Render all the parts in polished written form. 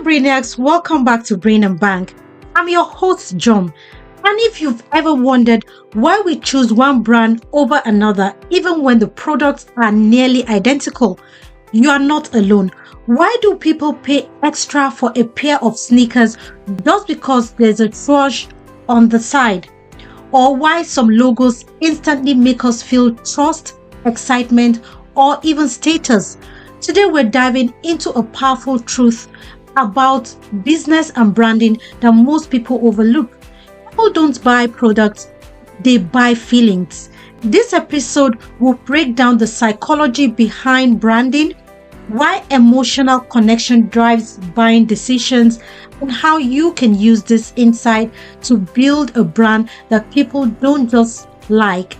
Brainiacs, welcome back to Brain and Bank. I'm your host, John. And if you've ever wondered why we choose one brand over another, even when the products are nearly identical, you are not alone. Why do people pay extra for a pair of sneakers just because there's a swoosh on the side? Or why some logos instantly make us feel trust, excitement, or even status? Today, we're diving into a powerful truth about business and branding that most people overlook. People don't buy products, they buy feelings. This episode will break down the psychology behind branding, why emotional connection drives buying decisions, and how you can use this insight to build a brand that people don't just like,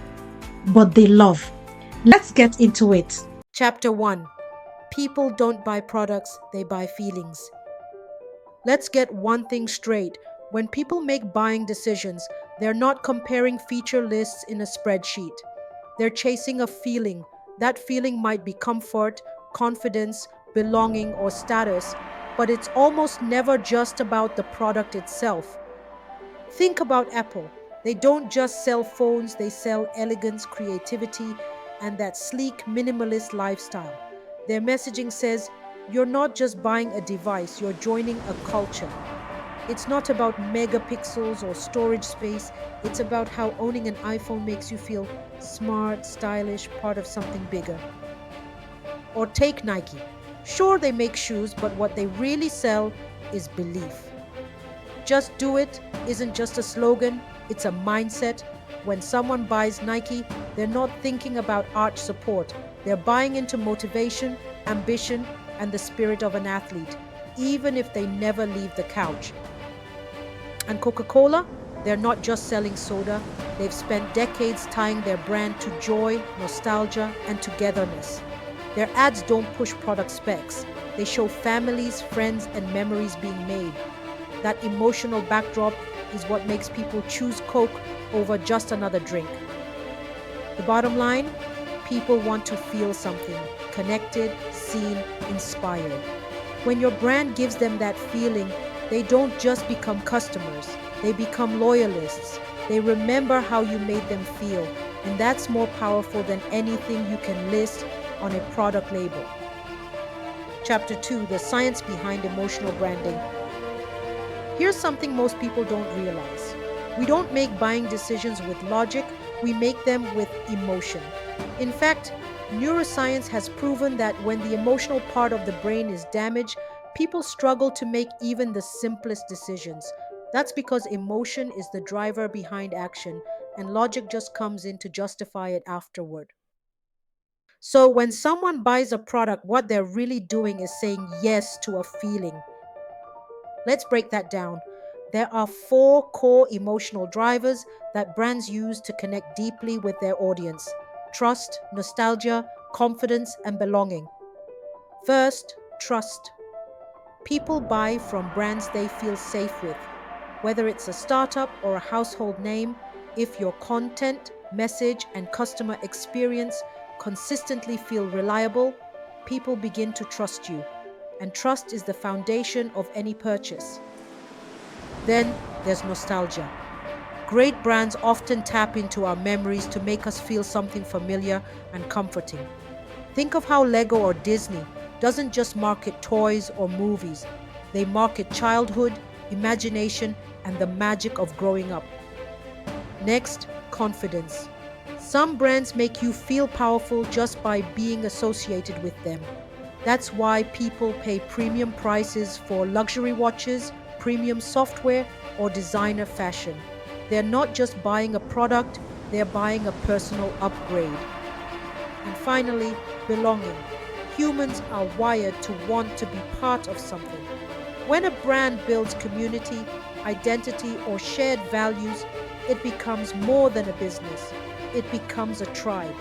but they love. Let's get into it. Chapter 1. People don't buy products, they buy feelings. Let's get one thing straight. When people make buying decisions, they're not comparing feature lists in a spreadsheet. They're chasing a feeling. That feeling might be comfort, confidence, belonging, or status, but it's almost never just about the product itself. Think about Apple. They don't just sell phones, they sell elegance, creativity, and that sleek, minimalist lifestyle. Their messaging says, you're not just buying a device, you're joining a culture. It's not about megapixels or storage space, it's about how owning an iPhone makes you feel smart, stylish, part of something bigger. Or take Nike. Sure, they make shoes, but what they really sell is belief. Just do it isn't just a slogan, it's a mindset. When someone buys Nike, they're not thinking about arch support. They're buying into motivation, ambition, and the spirit of an athlete, even if they never leave the couch. And Coca-Cola, they're not just selling soda. They've spent decades tying their brand to joy, nostalgia, and togetherness. Their ads don't push product specs. They show families, friends, and memories being made. That emotional backdrop is what makes people choose Coke over just another drink. The bottom line, people want to feel something, connected, seen, inspired. When your brand gives them that feeling, they don't just become customers, they become loyalists. They remember how you made them feel, and that's more powerful than anything you can list on a product label. Chapter 2, the science behind emotional branding. Here's something most people don't realize. We don't make buying decisions with logic, we make them with emotion. In fact, neuroscience has proven that when the emotional part of the brain is damaged, people struggle to make even the simplest decisions. That's because emotion is the driver behind action, and logic just comes in to justify it afterward. So when someone buys a product, what they're really doing is saying yes to a feeling. Let's break that down. There are 4 core emotional drivers that brands use to connect deeply with their audience: trust, nostalgia, confidence, and belonging. First, trust. People buy from brands they feel safe with. Whether it's a startup or a household name, if your content, message, and customer experience consistently feel reliable, people begin to trust you. And trust is the foundation of any purchase. Then there's nostalgia. Great brands often tap into our memories to make us feel something familiar and comforting. Think of how Lego or Disney doesn't just market toys or movies, they market childhood, imagination, and the magic of growing up. Next, confidence. Some brands make you feel powerful just by being associated with them. That's why people pay premium prices for luxury watches, premium software, or designer fashion. They're not just buying a product, they're buying a personal upgrade. And finally, belonging. Humans are wired to want to be part of something. When a brand builds community, identity, or shared values, it becomes more than a business. It becomes a tribe.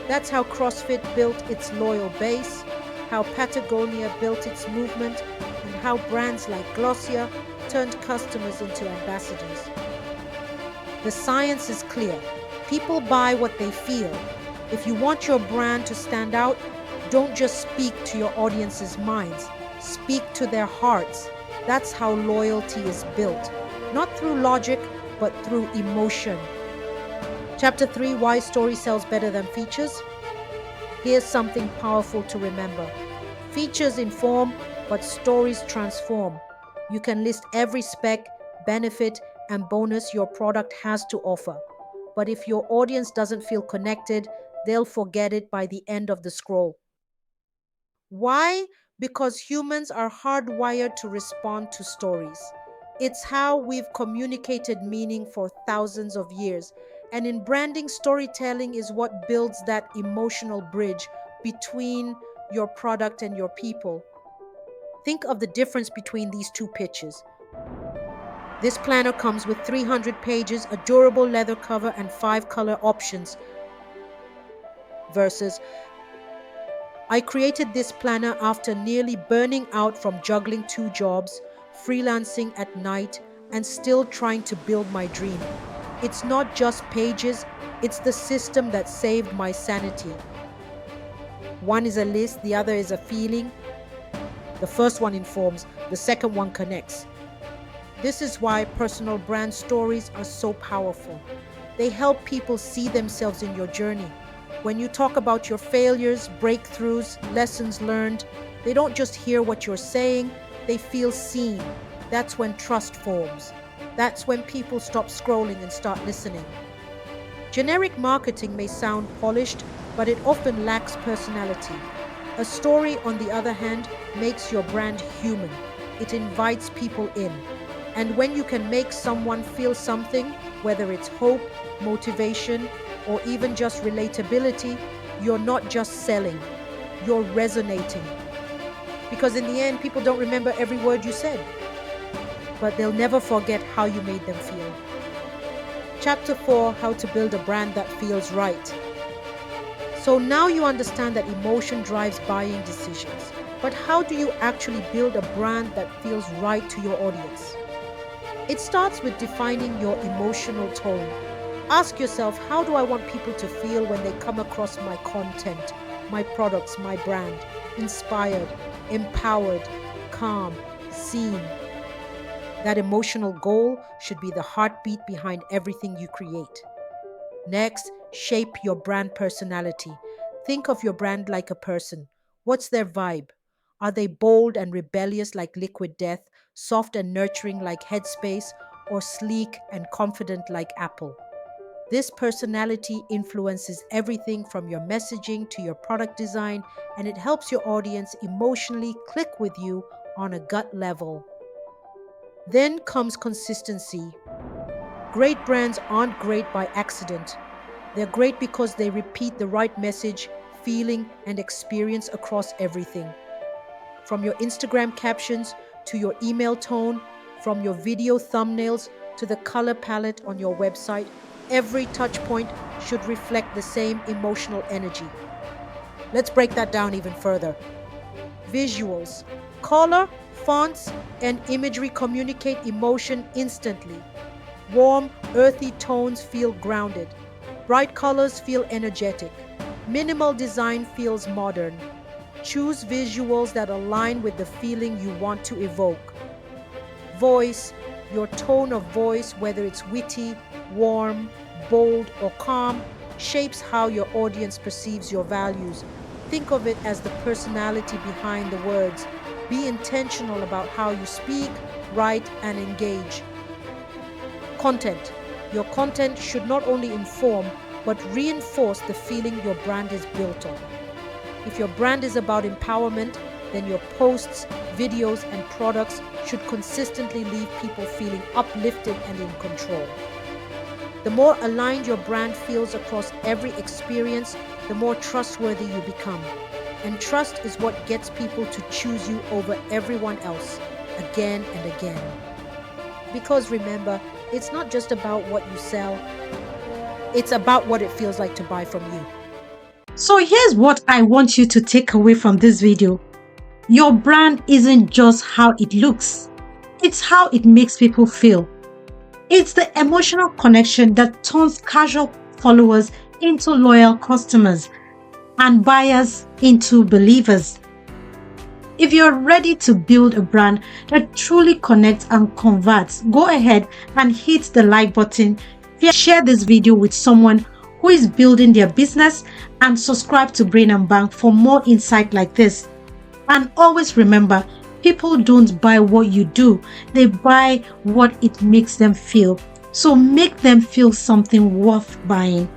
That's how CrossFit built its loyal base, how Patagonia built its movement, and how brands like Glossier turned customers into ambassadors. The science is clear. People buy what they feel. If you want your brand to stand out, don't just speak to your audience's minds. Speak to their hearts. That's how loyalty is built, not through logic, but through emotion. Chapter 3: Why Story Sells Better Than Features. Here's something powerful to remember: features inform, but stories transform. You can list every spec, benefit, and bonus your product has to offer. But if your audience doesn't feel connected, they'll forget it by the end of the scroll. Why? Because humans are hardwired to respond to stories. It's how we've communicated meaning for thousands of years. And in branding, storytelling is what builds that emotional bridge between your product and your people. Think of the difference between these two pictures. This planner comes with 300 pages, a durable leather cover, and 5 color options, versus I created this planner after nearly burning out from juggling 2 jobs, freelancing at night, and still trying to build my dream. It's not just pages, it's the system that saved my sanity. One is a list, the other is a feeling. The first one informs, the second one connects. This is why personal brand stories are so powerful. They help people see themselves in your journey. When you talk about your failures, breakthroughs, lessons learned, they don't just hear what you're saying, they feel seen. That's when trust forms. That's when people stop scrolling and start listening. Generic marketing may sound polished, but it often lacks personality. A story, on the other hand, makes your brand human. It invites people in. And when you can make someone feel something, whether it's hope, motivation, or even just relatability, you're not just selling, you're resonating. Because in the end, people don't remember every word you said, but they'll never forget how you made them feel. Chapter 4: How to Build a Brand That Feels Right. So now you understand that emotion drives buying decisions. But how do you actually build a brand that feels right to your audience? It starts with defining your emotional tone. Ask yourself, how do I want people to feel when they come across my content, my products, my brand? Inspired, empowered, calm, seen. That emotional goal should be the heartbeat behind everything you create. Next, shape your brand personality. Think of your brand like a person. What's their vibe? Are they bold and rebellious like Liquid Death, soft and nurturing like Headspace, or sleek and confident like Apple? This personality influences everything from your messaging to your product design, and it helps your audience emotionally click with you on a gut level. Then comes consistency. Great brands aren't great by accident. They're great because they repeat the right message, feeling, and experience across everything. From your Instagram captions to your email tone, from your video thumbnails to the color palette on your website, every touch point should reflect the same emotional energy. Let's break that down even further. Visuals. Color, fonts, and imagery communicate emotion instantly. Warm, earthy tones feel grounded. Bright colors feel energetic. Minimal design feels modern. Choose visuals that align with the feeling you want to evoke. Voice. Your tone of voice, whether it's witty, warm, bold, or calm, shapes how your audience perceives your values. Think of it as the personality behind the words. Be intentional about how you speak, write, and engage. Content. Your content should not only inform, but reinforce the feeling your brand is built on. If your brand is about empowerment, then your posts, videos, and products should consistently leave people feeling uplifted and in control. The more aligned your brand feels across every experience, the more trustworthy you become. And trust is what gets people to choose you over everyone else, again and again. Because remember, it's not just about what you sell, it's about what it feels like to buy from you. So here's what I want you to take away from this video. Your brand isn't just how it looks, it's how it makes people feel. It's the emotional connection that turns casual followers into loyal customers and buyers into believers. If you're ready to build a brand that truly connects and converts, go ahead and hit the like button, share this video with someone who is building their business, and subscribe to Brain and Bank for more insight like this. And always remember, people don't buy what you do, they buy what it makes them feel. So make them feel something worth buying.